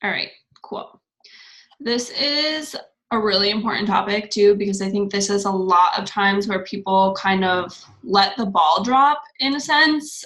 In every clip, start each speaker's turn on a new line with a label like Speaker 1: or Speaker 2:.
Speaker 1: All right, cool. This is a really important topic too, because I think this is a lot of times where people kind of let the ball drop in a sense.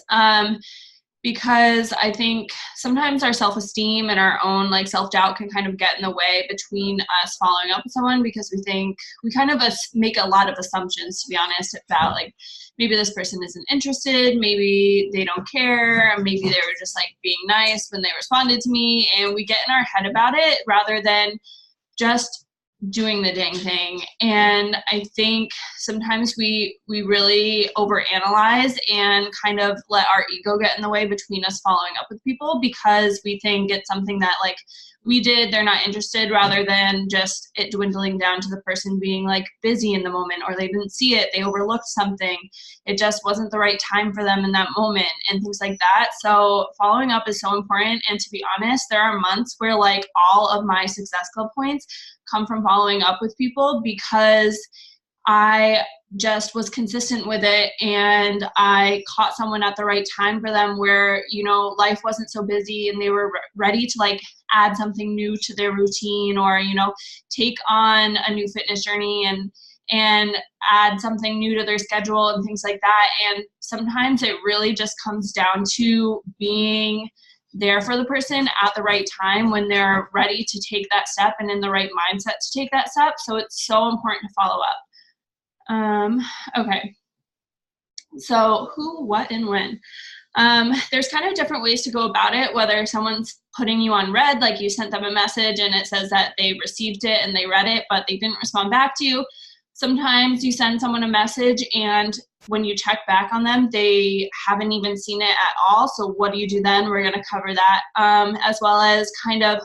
Speaker 1: Because I think sometimes our self-esteem and our own like self-doubt can kind of get in the way between us following up with someone, because we think we kind of make a lot of assumptions, to be honest, about like maybe this person isn't interested, maybe they don't care, maybe they were just like being nice when they responded to me, and we get in our head about it rather than just doing the dang thing. And I think sometimes we really overanalyze and kind of let our ego get in the way between us following up with people, because we think it's something that like we did, they're not interested, rather than just it dwindling down to the person being like busy in the moment, or they didn't see it, they overlooked something, it just wasn't the right time for them in that moment, and things like that. So following up is so important. And to be honest, there are months where like all of my Success Club points come from following up with people, because I just was consistent with it, and I caught someone at the right time for them where, you know, life wasn't so busy and they were ready to like add something new to their routine, or, you know, take on a new fitness journey and add something new to their schedule and things like that. And sometimes it really just comes down to being there for the person at the right time when they're ready to take that step and in the right mindset to take that step. So it's so important to follow up. Okay. So who, what, and when. There's kind of different ways to go about it, whether someone's putting you on red, like you sent them a message and it says that they received it and they read it, but they didn't respond back to you. Sometimes you send someone a message and when you check back on them, they haven't even seen it at all. So what do you do then? We're going to cover that, as well as kind of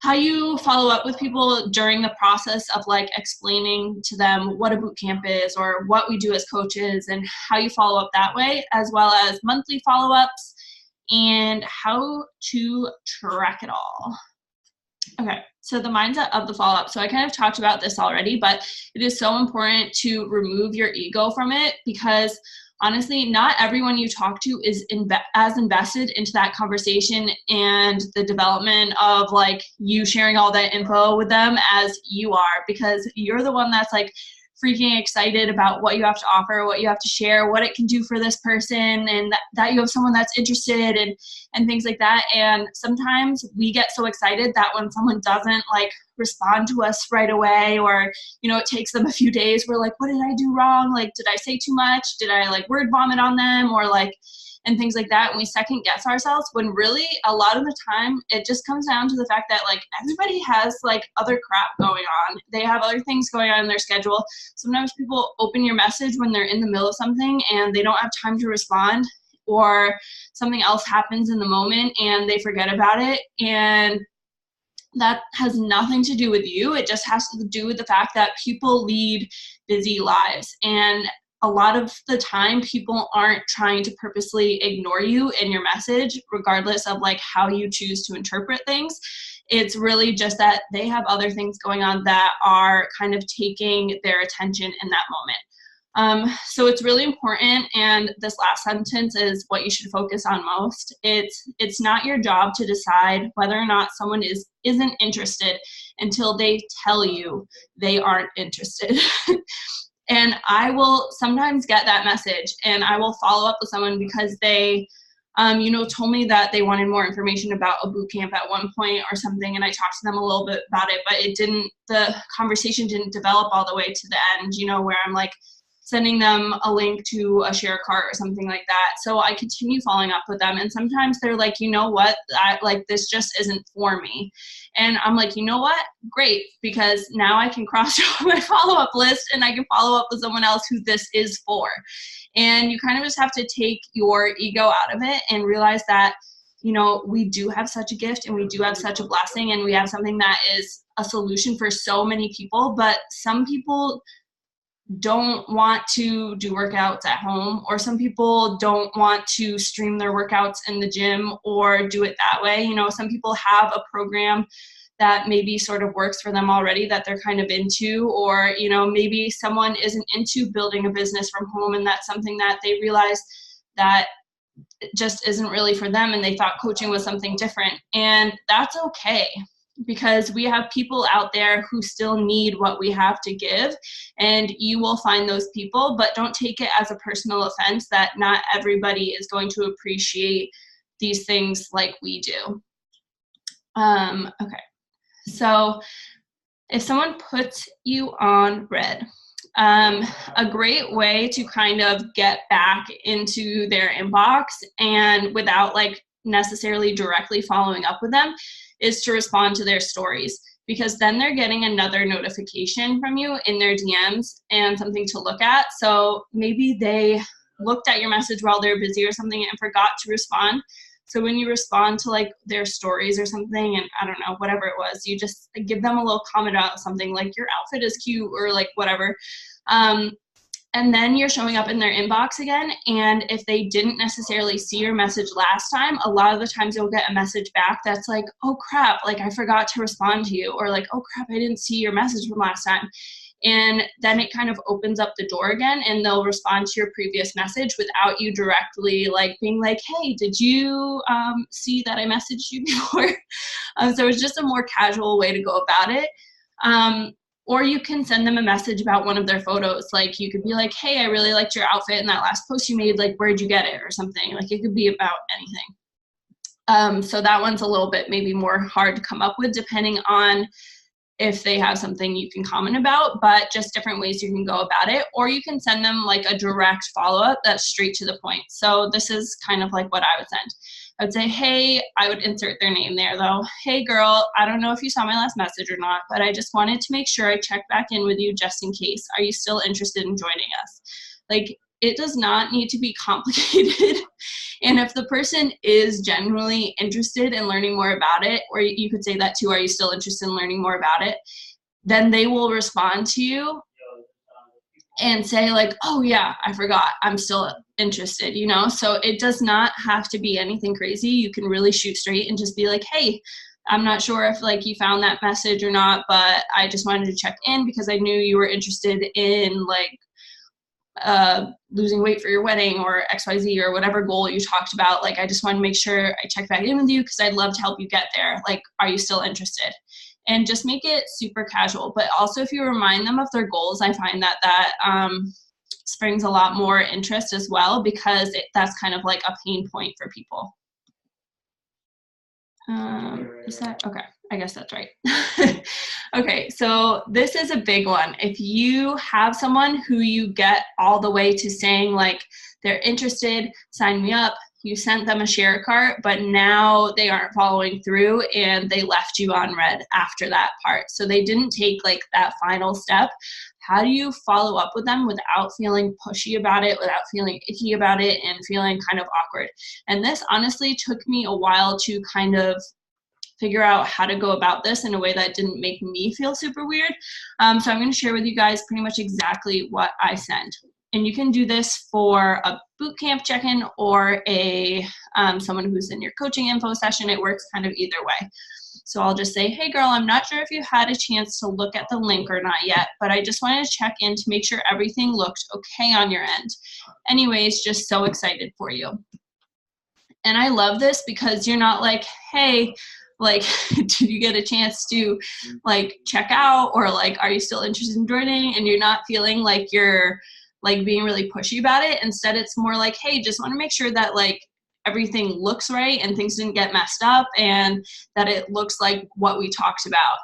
Speaker 1: how you follow up with people during the process of like explaining to them what a boot camp is or what we do as coaches, and how you follow up that way, as well as monthly follow-ups and how to track it all. Okay, so the mindset of the follow-up. So I kind of talked about this already, but it is so important to remove your ego from it, because honestly, not everyone you talk to is as invested into that conversation and the development of like you sharing all that info with them as you are, because you're the one that's like freaking excited about what you have to offer, what you have to share, what it can do for this person, and that you have someone that's interested and things like that. And sometimes we get so excited that when someone doesn't like respond to us right away, or, you know, it takes them a few days, we're like, what did I do wrong? Like, did I say too much? Did I like word vomit on them? Or like, and things like that. And we second guess ourselves, when really a lot of the time it just comes down to the fact that like everybody has like other crap going on. They have other things going on in their schedule. Sometimes people open your message when they're in the middle of something and they don't have time to respond, or something else happens in the moment and they forget about it. And that has nothing to do with you. It just has to do with the fact that people lead busy lives. And a lot of the time, people aren't trying to purposely ignore you in your message, regardless of like how you choose to interpret things. It's really just that they have other things going on that are kind of taking their attention in that moment. So it's really important, and this last sentence is what you should focus on most. It's not your job to decide whether or not someone isn't interested until they tell you they aren't interested. And I will sometimes get that message, and I will follow up with someone because they, told me that they wanted more information about a boot camp at one point or something, and I talked to them a little bit about it, but the conversation didn't develop all the way to the end, where I'm like sending them a link to a share cart or something like that. So I continue following up with them, and sometimes they're like, you know what, this just isn't for me. And I'm like, you know what, great, because now I can cross off my follow-up list and I can follow up with someone else who this is for. And you kind of just have to take your ego out of it and realize that, we do have such a gift and we do have such a blessing, and we have something that is a solution for so many people, but some people don't want to do workouts at home, or some people don't want to stream their workouts in the gym or do it that way. Some people have a program that maybe sort of works for them already that they're kind of into, or, maybe someone isn't into building a business from home, and that's something that they realize that just isn't really for them, and they thought coaching was something different. And that's okay, because we have people out there who still need what we have to give, and you will find those people. But don't take it as a personal offense that not everybody is going to appreciate these things like we do. Okay, so if someone puts you on red, a great way to kind of get back into their inbox and without like necessarily directly following up with them is to respond to their stories, because then they're getting another notification from you in their DMs and something to look at. So maybe they looked at your message while they're busy or something and forgot to respond. So when you respond to like their stories or something, and I don't know, whatever it was, you just give them a little comment about something like your outfit is cute or like whatever. And then you're showing up in their inbox again. And if they didn't necessarily see your message last time, a lot of the times you'll get a message back that's like, oh crap, like I forgot to respond to you, or like, oh crap, I didn't see your message from last time. And then it kind of opens up the door again, and they'll respond to your previous message without you directly like being like, hey, did you see that I messaged you before? So it's just a more casual way to go about it. Or you can send them a message about one of their photos. Like you could be like, hey, I really liked your outfit in that last post you made, like where'd you get it, or something. Like it could be about anything. So that one's a little bit maybe more hard to come up with, depending on if they have something you can comment about, but just different ways you can go about it. Or you can send them like a direct follow-up that's straight to the point. So this is kind of like what I would send. I would say, hey, I would insert their name there though. Hey girl, I don't know if you saw my last message or not, but I just wanted to make sure I checked back in with you just in case. Are you still interested in joining us? Like, it does not need to be complicated. And if the person is genuinely interested in learning more about it, or you could say that too, are you still interested in learning more about it? Then they will respond to you and say like, oh yeah, I forgot, I'm still interested, you know? So it does not have to be anything crazy. You can really shoot straight and just be like, hey, I'm not sure if like you found that message or not, but I just wanted to check in because I knew you were interested in like losing weight for your wedding or XYZ or whatever goal you talked about. Like, I just want to make sure I check back in with you because I'd love to help you get there. Like, are you still interested? And just make it super casual. But also if you remind them of their goals, I find that springs a lot more interest as well, because that's kind of like a pain point for people. Is that okay? I guess that's right. Okay, so this is a big one. If you have someone who you get all the way to saying like they're interested, sign me up, you sent them a share cart, but now they aren't following through and they left you on red after that part. So they didn't take like that final step. How do you follow up with them without feeling pushy about it, without feeling icky about it, and feeling kind of awkward? And this honestly took me a while to kind of figure out how to go about this in a way that didn't make me feel super weird. So I'm going to share with you guys pretty much exactly what I send. And you can do this for a boot camp check-in or a someone who's in your coaching info session. It works kind of either way. So I'll just say, hey girl, I'm not sure if you had a chance to look at the link or not yet, but I just wanted to check in to make sure everything looked okay on your end. Anyways, just so excited for you. And I love this because you're not like, hey, like, did you get a chance to like check out, or like, are you still interested in joining? And you're not feeling like you're like being really pushy about it. Instead, it's more like, hey, just want to make sure that like everything looks right and things didn't get messed up and that it looks like what we talked about.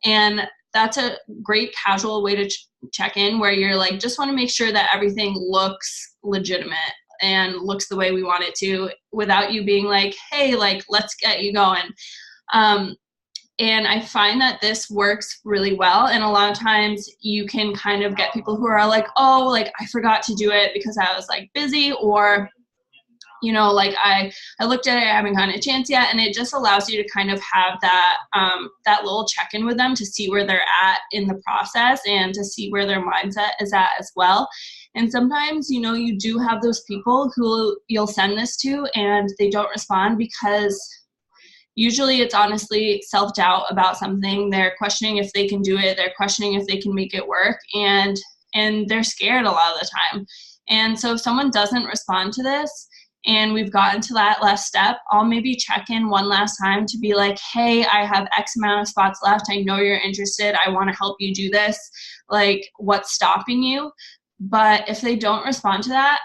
Speaker 1: And that's a great casual way to check in, where you're like, just want to make sure that everything looks legitimate and looks the way we want it to, without you being like, hey, like, let's get you going. And I find that this works really well. And a lot of times you can kind of get people who are like, oh, like I forgot to do it because I was like busy, or, you know, like I looked at it, I haven't gotten a chance yet. And it just allows you to kind of have that, that little check-in with them to see where they're at in the process and to see where their mindset is at as well. And sometimes, you know, you do have those people who you'll send this to and they don't respond because usually it's honestly self-doubt about something. They're questioning if they can do it. They're questioning if they can make it work. And they're scared a lot of the time. And so if someone doesn't respond to this and we've gotten to that last step, I'll maybe check in one last time to be like, hey, I have X amount of spots left. I know you're interested. I want to help you do this. Like, what's stopping you? But if they don't respond to that,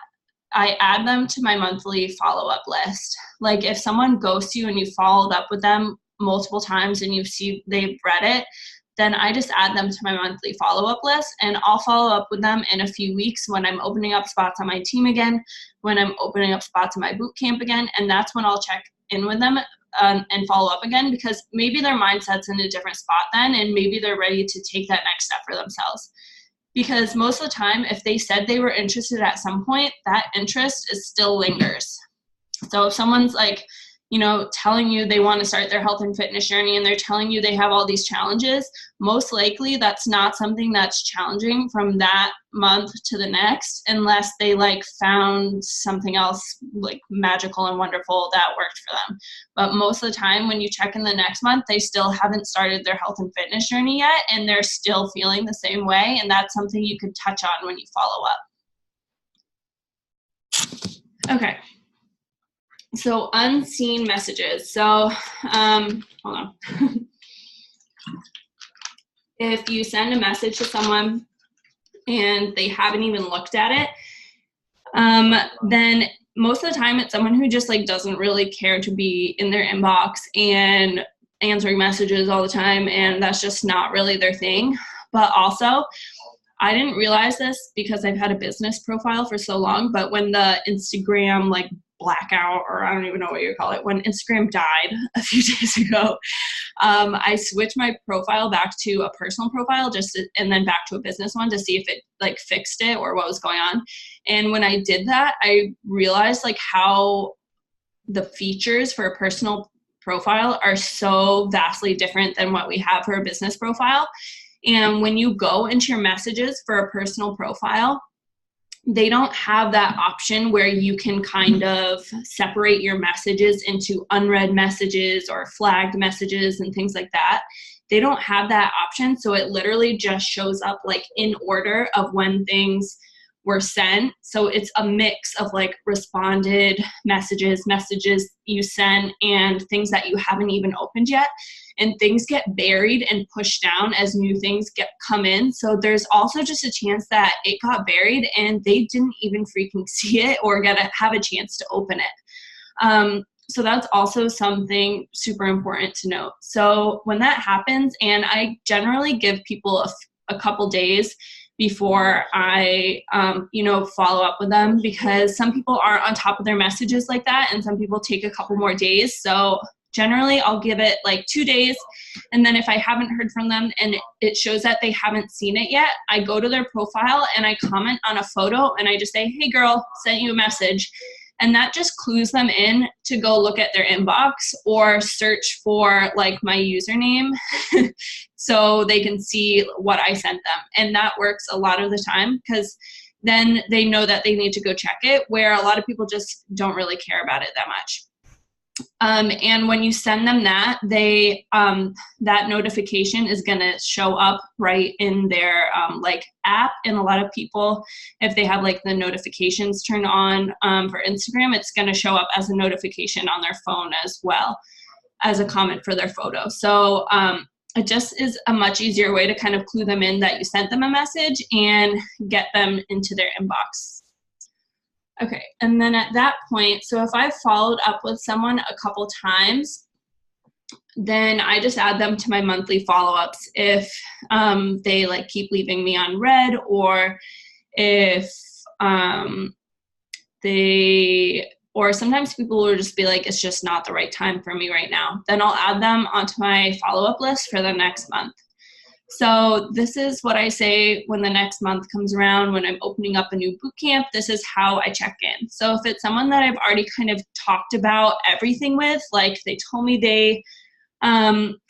Speaker 1: I add them to my monthly follow-up list. Like, if someone ghosts you and you followed up with them multiple times and you see they've read it, then I just add them to my monthly follow-up list, and I'll follow up with them in a few weeks when I'm opening up spots on my team again, when I'm opening up spots in my boot camp again, and that's when I'll check in with them and follow up again, because maybe their mindset's in a different spot then, and maybe they're ready to take that next step for themselves. Because most of the time, if they said they were interested at some point, that interest is still lingers. So if someone's like, you know, telling you they want to start their health and fitness journey and they're telling you they have all these challenges, most likely that's not something that's challenging from that month to the next, unless they like found something else like magical and wonderful that worked for them. But most of the time when you check in the next month, they still haven't started their health and fitness journey yet, and they're still feeling the same way. And that's something you could touch on when you follow up. Okay. So unseen messages. So hold on. If you send a message to someone and they haven't even looked at it, then most of the time it's someone who just like doesn't really care to be in their inbox and answering messages all the time, and that's just not really their thing. But also, I didn't realize this because I've had a business profile for so long, but when the Instagram like blackout, or I don't even know what you call it, when Instagram died a few days ago, I switched my profile back to a personal profile and then back to a business one to see if it like fixed it or what was going on. And when I did that, I realized like how the features for a personal profile are so vastly different than what we have for a business profile. And when you go into your messages for a personal profile, they don't have that option where you can kind of separate your messages into unread messages or flagged messages and things like that. They don't have that option. So it literally just shows up like in order of when things were sent. So it's a mix of like responded messages you sent, and things that you haven't even opened yet. And things get buried and pushed down as new things come in. So there's also just a chance that it got buried and they didn't even freaking see it or have a chance to open it. So that's also something super important to note. So when that happens, and I generally give people a couple days before I, follow up with them, because some people aren't on top of their messages like that, and some people take a couple more days. So generally, I'll give it like 2 days, and then if I haven't heard from them and it shows that they haven't seen it yet, I go to their profile and I comment on a photo and I just say, hey girl, sent you a message. And that just clues them in to go look at their inbox or search for like my username so they can see what I sent them. And that works a lot of the time, because then they know that they need to go check it, where a lot of people just don't really care about it that much. And when you send them that, that notification is going to show up right in their app. And a lot of people, if they have like the notifications turned on for Instagram, it's going to show up as a notification on their phone as well as a comment for their photo. So it just is a much easier way to kind of clue them in that you sent them a message and get them into their inbox. Okay, and then at that point, so if I've followed up with someone a couple times, then I just add them to my monthly follow-ups if they like keep leaving me on red, or if or sometimes people will just be like, it's just not the right time for me right now. Then I'll add them onto my follow-up list for the next month. So this is what I say when the next month comes around, when I'm opening up a new boot camp. This is how I check in. So if it's someone that I've already kind of talked about everything with, like they told me they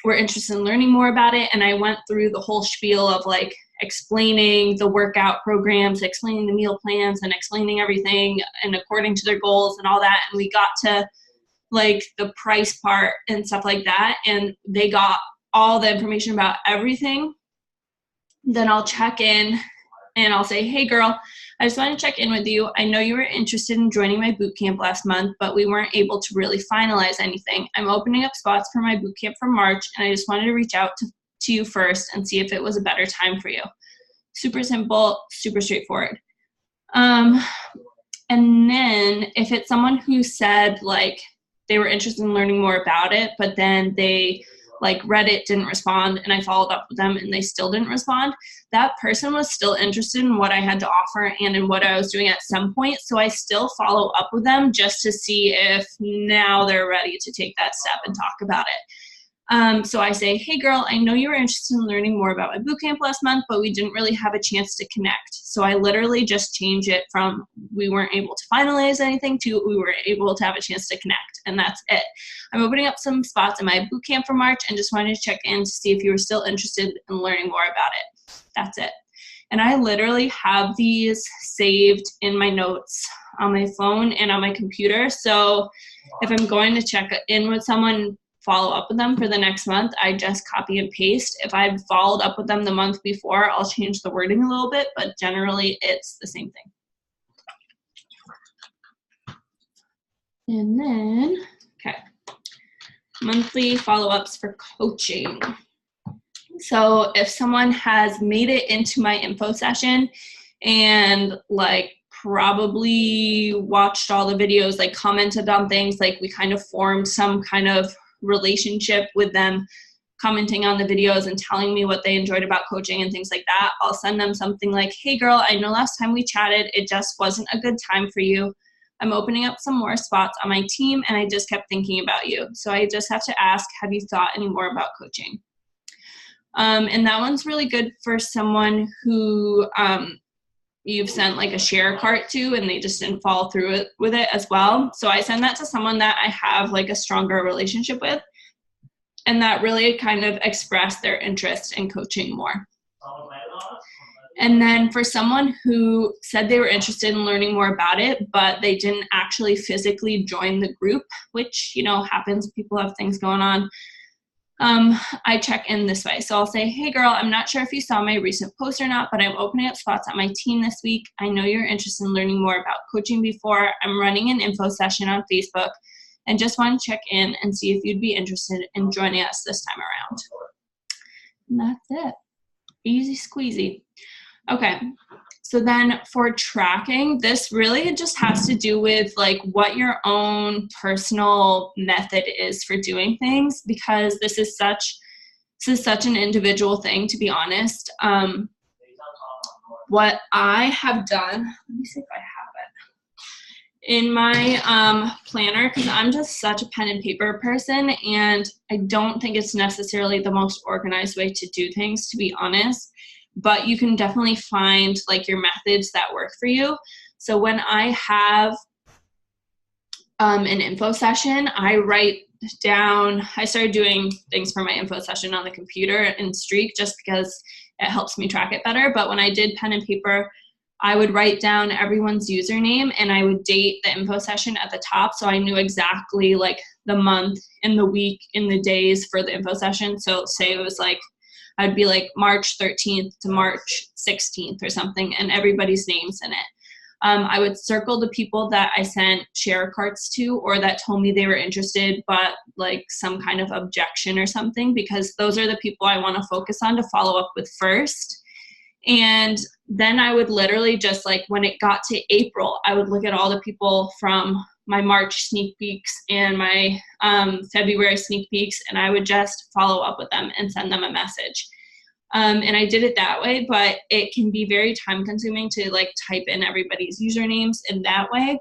Speaker 1: were interested in learning more about it, and I went through the whole spiel of like explaining the workout programs, explaining the meal plans, and explaining everything and according to their goals and all that, and we got to like the price part and stuff like that, and they got all the information about everything, then I'll check in and I'll say, hey girl, I just want to check in with you. I know you were interested in joining my boot camp last month, but we weren't able to really finalize anything. I'm opening up spots for my boot camp for March, and I just wanted to reach out to you first and see if it was a better time for you. Super simple, super straightforward. And then if it's someone who said like they were interested in learning more about it, but then they like read it, didn't respond, and I followed up with them and they still didn't respond, that person was still interested in what I had to offer and in what I was doing at some point. So I still follow up with them just to see if now they're ready to take that step and talk about it. So I say, hey girl, I know you were interested in learning more about my bootcamp last month, but we didn't really have a chance to connect. So I literally just change it from we weren't able to finalize anything to we were able to have a chance to connect, and that's it. I'm opening up some spots in my bootcamp for March and just wanted to check in to see if you were still interested in learning more about it. That's it. And I literally have these saved in my notes on my phone and on my computer. So if I'm going to check in with someone, follow up with them for the next month, I just copy and paste. If I've followed up with them the month before, I'll change the wording a little bit, but generally it's the same thing. And then, okay, monthly follow-ups for coaching. So if someone has made it into my info session and like probably watched all the videos, like commented on things, like we kind of formed some kind of relationship with them, commenting on the videos and telling me what they enjoyed about coaching and things like that, I'll send them something like, hey girl, I know last time we chatted, it just wasn't a good time for you. I'm opening up some more spots on my team and I just kept thinking about you. So I just have to ask, have you thought any more about coaching? And that one's really good for someone who you've sent like a share cart to and they just didn't follow through with it as well. So I send that to someone that I have like a stronger relationship with and that really kind of expressed their interest in coaching more. And then for someone who said they were interested in learning more about it, but they didn't actually physically join the group, which, you know, happens, people have things going on. I check in this way. So I'll say, hey girl, I'm not sure if you saw my recent post or not, but I'm opening up spots on my team this week. I know you're interested in learning more about coaching before. I'm running an info session on Facebook and just want to check in and see if you'd be interested in joining us this time around. And that's it. Easy squeezy. Okay. So then for tracking, this really just has to do with like what your own personal method is for doing things, because this is such an individual thing, to be honest. What I have done, let me see if I have it in my planner, because I'm just such a pen and paper person and I don't think it's necessarily the most organized way to do things, to be honest. But you can definitely find like your methods that work for you. So when I have an info session, I write down, I started doing things for my info session on the computer in Streak just because it helps me track it better. But when I did pen and paper, I would write down everyone's username and I would date the info session at the top. So I knew exactly like the month and the week and the days for the info session. So say it was like, I'd be like March 13th to March 16th or something, and everybody's name's in it. I would circle the people that I sent share carts to or that told me they were interested, but like some kind of objection or something, because those are the people I want to focus on to follow up with first. And then I would literally just like when it got to April, I would look at all the people from my March sneak peeks and my February sneak peeks, and I would just follow up with them and send them a message. And I did it that way, but it can be very time consuming to like type in everybody's usernames in that way.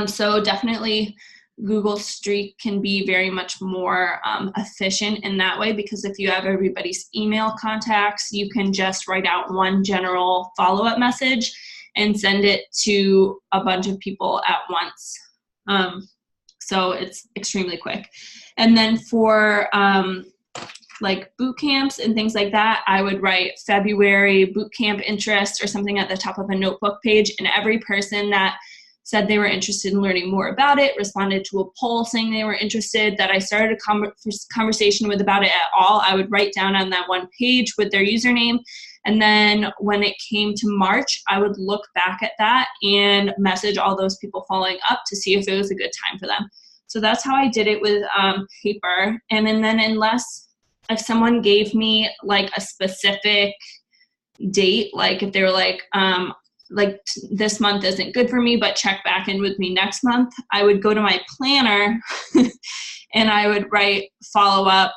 Speaker 1: So definitely Google Streak can be very much more efficient in that way, because if you have everybody's email contacts, you can just write out one general follow-up message and send it to a bunch of people at once. So it's extremely quick. And then for like boot camps and things like that, I would write February boot camp interest or something at the top of a notebook page, and every person that said they were interested in learning more about it responded to a poll saying they were interested, that I started a conversation with about it at all, I would write down on that one page with their username, And then when it came to March, I would look back at that and message all those people following up to see if it was a good time for them. So that's how I did it with paper. And then unless if someone gave me like a specific date, like if they were like this month isn't good for me, but check back in with me next month, I would go to my planner and I would write follow up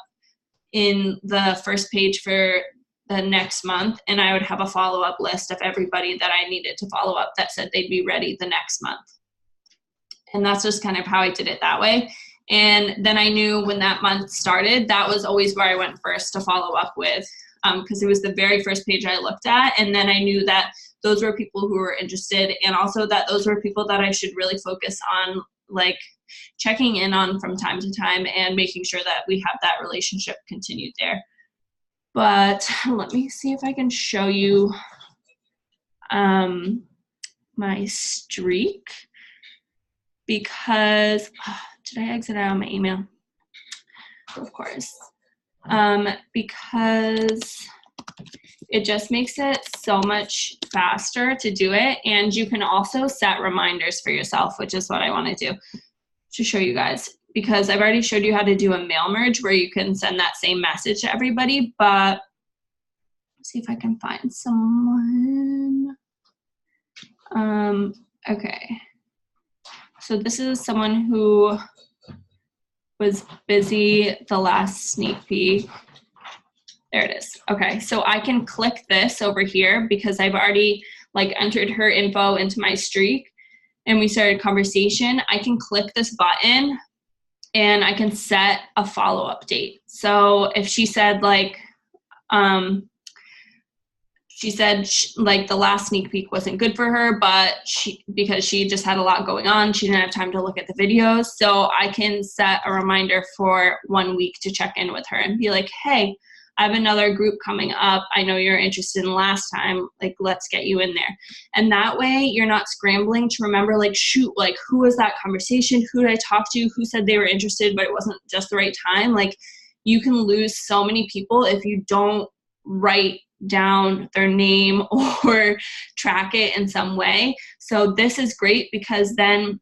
Speaker 1: in the first page for the next month. And I would have a follow up list of everybody that I needed to follow up that said they'd be ready the next month. And that's just kind of how I did it that way. And then I knew when that month started, that was always where I went first to follow up with, because it was the very first page I looked at. And then I knew that those were people who were interested, and also that those were people that I should really focus on, like checking in on from time to time and making sure that we have that relationship continued there. But let me see if I can show you my streak, because did I exit out of my email? Of course. Because it just makes it so much faster to do it. And you can also set reminders for yourself, which is what I want to do to show you guys, because I've already showed you how to do a mail merge where you can send that same message to everybody. But let's see if I can find someone. Okay. So this is someone who was busy the last sneak peek. There it is. Okay, so I can click this over here because I've already like entered her info into my streak and we started conversation. I can click this button and I can set a follow-up date. So if she said like, like the last sneak peek wasn't good for her, but because she just had a lot going on, she didn't have time to look at the videos. So I can set a reminder for 1 week to check in with her and be like, hey, I have another group coming up. I know you're interested in last time, like, let's get you in there. And that way you're not scrambling to remember, like, shoot, like, who was that conversation? Who did I talk to? Who said they were interested, but it wasn't just the right time? Like, you can lose so many people if you don't write down their name or track it in some way. So this is great because then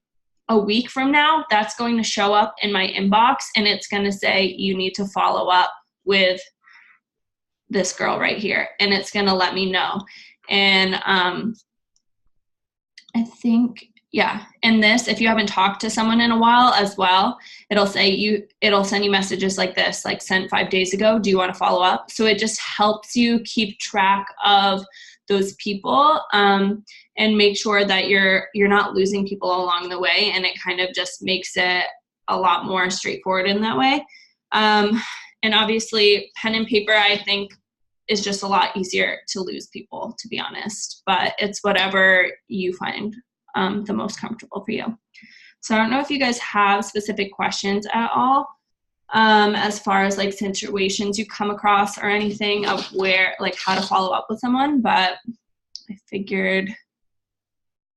Speaker 1: a week from now, that's going to show up in my inbox and it's going to say, you need to follow up with this girl right here. And it's going to let me know. And I think, yeah. And this, if you haven't talked to someone in a while as well, it'll send you messages like this, like sent 5 days ago. Do you want to follow up? So it just helps you keep track of those people and make sure that you're not losing people along the way. And it kind of just makes it a lot more straightforward in that way. And obviously pen and paper, I think, is just a lot easier to lose people, to be honest, but it's whatever you find the most comfortable for you. So I don't know if you guys have specific questions at all as far as like situations you come across or anything of where, like how to follow up with someone, but I figured